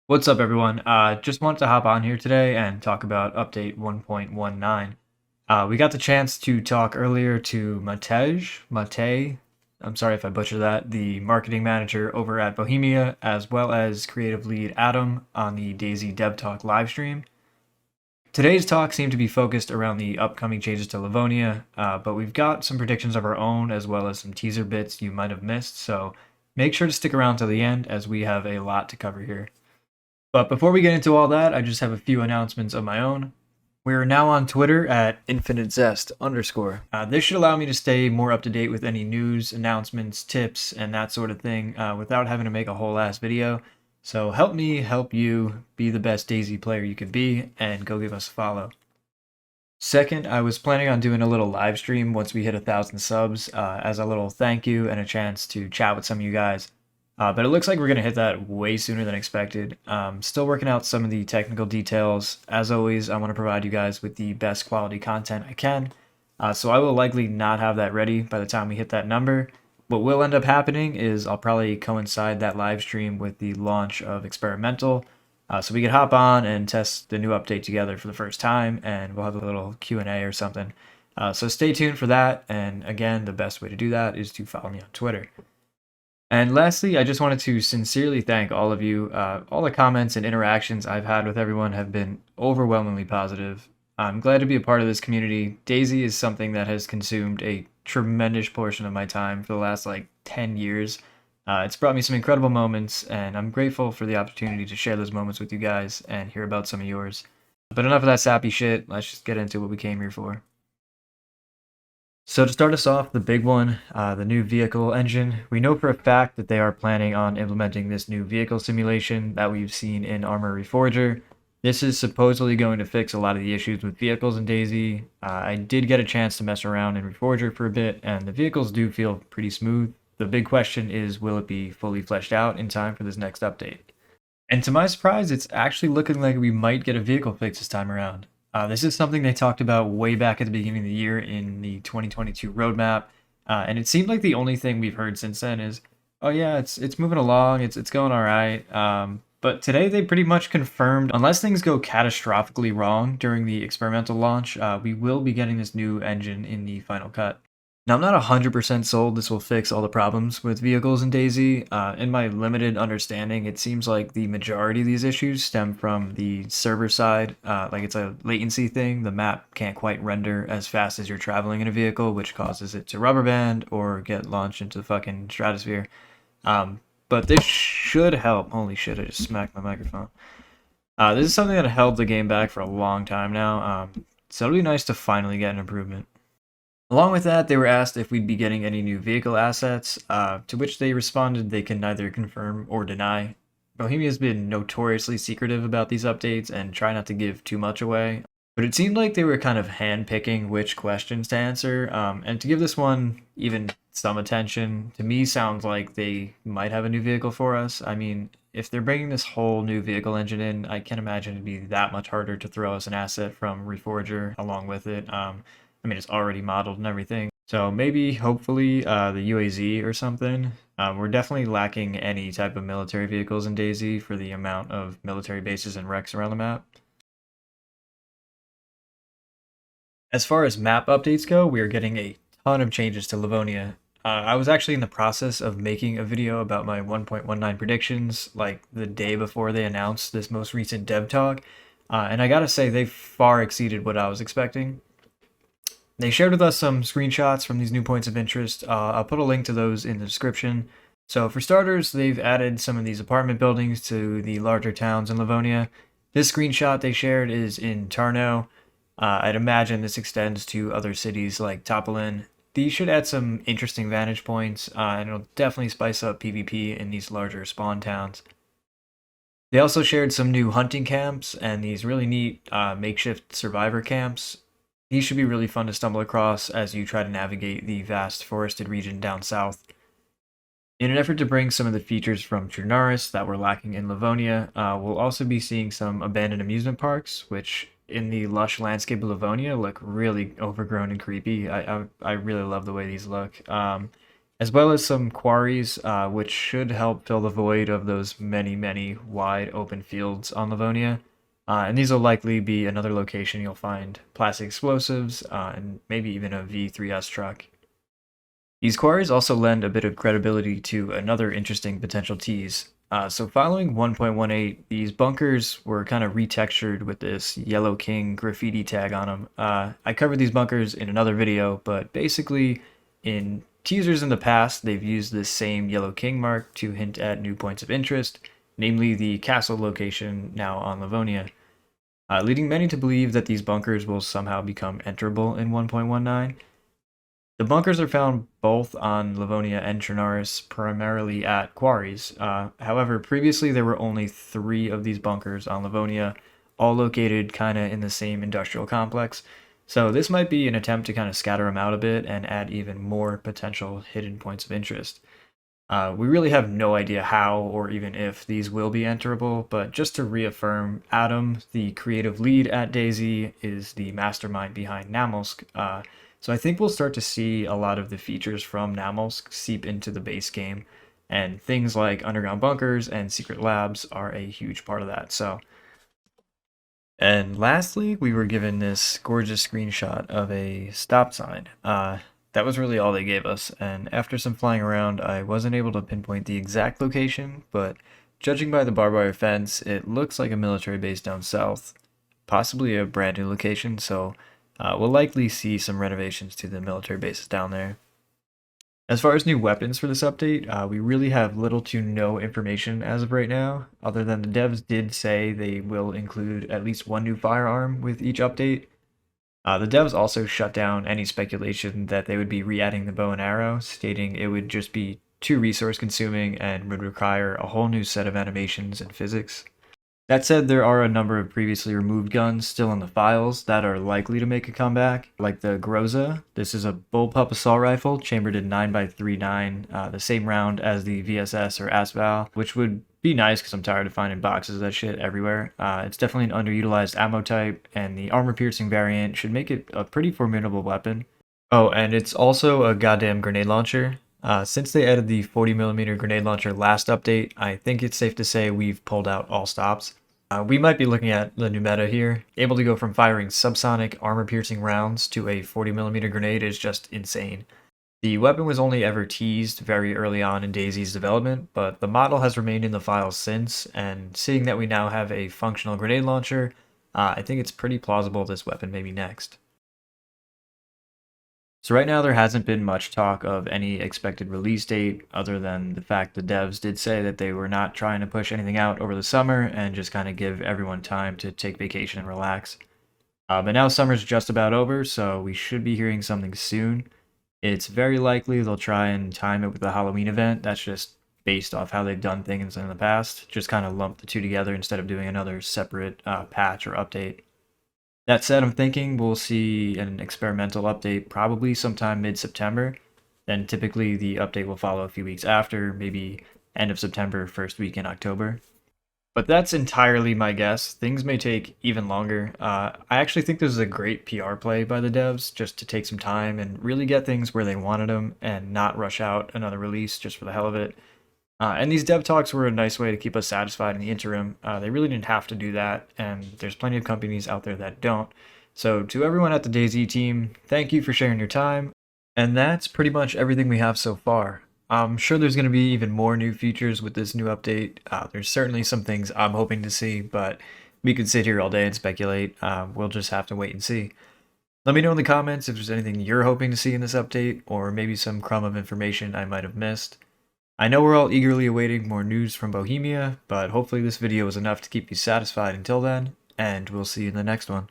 What's up, everyone? Just wanted to hop on here today and talk about update 1.19. We got the chance to talk earlier to Matej, I'm sorry if I butchered that, the marketing manager over at Bohemia, as well as creative lead Adam on the DAYZ Devtalk Livestream. Today's talk seemed to be focused around the upcoming changes to Livonia, but we've got some predictions of our own as well as some teaser bits you might have missed, so make sure to stick around till the end as we have a lot to cover here. But before we get into all that, I just have a few announcements of my own. We're now on Twitter at infinitezest_. This should allow me to stay more up to date with any news, announcements, tips, and that sort of thing without having to make a whole ass video. So help me help you be the best DayZ player you can be, and go give us a follow. Second, I was planning on doing a little live stream once we hit 1,000 subs as a little thank you and a chance to chat with some of you guys. But it looks like we're going to hit that way sooner than expected. Still working out some of the technical details. As always, I want to provide you guys with the best quality content I can. So I will likely not have that ready by the time we hit that number. What will end up happening is I'll probably coincide that live stream with the launch of Experimental. So we can hop on and test the new update together for the first time, and we'll have a little Q&A or something. So stay tuned for that. And again, the best way to do that is to follow me on Twitter. And lastly, I just wanted to sincerely thank all of you. All the comments and interactions I've had with everyone have been overwhelmingly positive. I'm glad to be a part of this community. DayZ is something that has consumed a tremendous portion of my time for the last 10 years. It's brought me some incredible moments, and I'm grateful for the opportunity to share those moments with you guys and hear about some of yours. But enough of that sappy shit. Let's just get into what we came here for. So to start us off, the big one, the new vehicle engine. We know for a fact that they are planning on implementing this new vehicle simulation that we've seen in Armor Reforger. This is supposedly going to fix a lot of the issues with vehicles in DayZ. I did get a chance to mess around in Reforger for a bit, and the vehicles do feel pretty smooth. The big question is, will it be fully fleshed out in time for this next update? And to my surprise, it's actually looking like we might get a vehicle fix this time around. This is something they talked about way back at the beginning of the year in the 2022 roadmap, and it seemed like the only thing we've heard since then is, "Oh yeah, it's moving along, it's going all right." But today they pretty much confirmed, unless things go catastrophically wrong during the experimental launch, we will be getting this new engine in the final cut. Now, I'm not 100% sold this will fix all the problems with vehicles in DayZ. In my limited understanding, it seems like the majority of these issues stem from the server side. Like it's a latency thing. The map can't quite render as fast as you're traveling in a vehicle, which causes it to rubber band or get launched into the fucking stratosphere. But this should help. Holy shit, I just smacked my microphone. This is something that held the game back for a long time now. So it'll be nice to finally get an improvement. Along with that, they were asked if we'd be getting any new vehicle assets, to which they responded they can neither confirm or deny. Bohemia's been notoriously secretive about these updates and try not to give too much away, but it seemed like they were kind of handpicking which questions to answer, and to give this one even some attention, to me sounds like they might have a new vehicle for us. I mean, if they're bringing this whole new vehicle engine in, I can't imagine it'd be that much harder to throw us an asset from Reforger along with it. I mean, it's already modeled and everything. So maybe, hopefully, the UAZ or something. We're definitely lacking any type of military vehicles in DayZ for the amount of military bases and wrecks around the map. As far as map updates go, we are getting a ton of changes to Livonia. I was actually in the process of making a video about my 1.19 predictions, like the day before they announced this most recent dev talk, and I gotta say, they far exceeded what I was expecting. They shared with us some screenshots from these new points of interest. I'll put a link to those in the description. So for starters, they've added some of these apartment buildings to the larger towns in Livonia. This screenshot they shared is in Tarnow. I'd imagine this extends to other cities like Topolin. These should add some interesting vantage points, and it'll definitely spice up PvP in these larger spawn towns. They also shared some new hunting camps and these really neat makeshift survivor camps. These should be really fun to stumble across as you try to navigate the vast forested region down south. In an effort to bring some of the features from Trinaris that were lacking in Livonia, we'll also be seeing some abandoned amusement parks, which in the lush landscape of Livonia look really overgrown and creepy. I really love the way these look. as well as some quarries, which should help fill the void of those many wide open fields on Livonia. And these will likely be another location you'll find plastic explosives and maybe even a V3S truck. These quarries also lend a bit of credibility to another interesting potential tease. So following 1.18, these bunkers were kind of retextured with this Yellow King graffiti tag on them. I covered these bunkers in another video, but basically in teasers in the past, they've used this same Yellow King mark to hint at new points of interest, namely the castle location now on Livonia, leading many to believe that these bunkers will somehow become enterable in 1.19. The bunkers are found both on Livonia and Trinaris, primarily at quarries. However, previously there were only 3 of these bunkers on Livonia, all located kind of in the same industrial complex. So this might be an attempt to kind of scatter them out a bit and add even more potential hidden points of interest. We really have no idea how or even if these will be enterable, but just to reaffirm, Adam, the creative lead at DAYZ, is the mastermind behind Namelsk. So I think we'll start to see a lot of the features from Namelsk seep into the base game, and things like underground bunkers and secret labs are a huge part of that. And lastly, we were given this gorgeous screenshot of a stop sign. That was really all they gave us, and after some flying around, I wasn't able to pinpoint the exact location, but judging by the barbed wire fence, it looks like a military base down south, possibly a brand new location, so we'll likely see some renovations to the military bases down there. As far as new weapons for this update, we really have little to no information as of right now, other than the devs did say they will include at least one new firearm with each update. The devs also shut down any speculation that they would be re-adding the bow and arrow, stating it would just be too resource consuming and would require a whole new set of animations and physics. That said, there are a number of previously removed guns still in the files that are likely to make a comeback, like the Groza. This is a bullpup assault rifle chambered in 9x39, the same round as the VSS or ASVAL, which would be nice because I'm tired of finding boxes of that shit everywhere. It's definitely an underutilized ammo type, and the armor-piercing variant should make it a pretty formidable weapon. Oh, and it's also a goddamn grenade launcher. Since they added the 40mm grenade launcher last update, I think it's safe to say we've pulled out all stops. We might be looking at the new meta here. Able to go from firing subsonic armor-piercing rounds to a 40mm grenade is just insane. The weapon was only ever teased very early on in DAYZ's development, but the model has remained in the files since, and seeing that we now have a functional grenade launcher, I think it's pretty plausible this weapon may be next. So right now there hasn't been much talk of any expected release date other than the fact the devs did say that they were not trying to push anything out over the summer and just kind of give everyone time to take vacation and relax. But now summer's just about over, so we should be hearing something soon. It's very likely they'll try and time it with the Halloween event. That's just based off how they've done things in the past. Just kind of lump the two together instead of doing another separate patch or update. That said, I'm thinking we'll see an experimental update probably sometime mid-September. Then typically the update will follow a few weeks after, maybe end of September, first week in October. But that's entirely my guess. Things may take even longer. I actually think this is a great PR play by the devs, just to take some time and really get things where they wanted them and not rush out another release just for the hell of it. And these dev talks were a nice way to keep us satisfied in the interim. They really didn't have to do that, and there's plenty of companies out there that don't. So to everyone at the DayZ team, thank you for sharing your time. And that's pretty much everything we have so far. I'm sure there's going to be even more new features with this new update. There's certainly some things I'm hoping to see, but we could sit here all day and speculate. We'll just have to wait and see. Let me know in the comments if there's anything you're hoping to see in this update, or maybe some crumb of information I might have missed. I know we're all eagerly awaiting more news from Bohemia, but hopefully this video was enough to keep you satisfied until then, and we'll see you in the next one.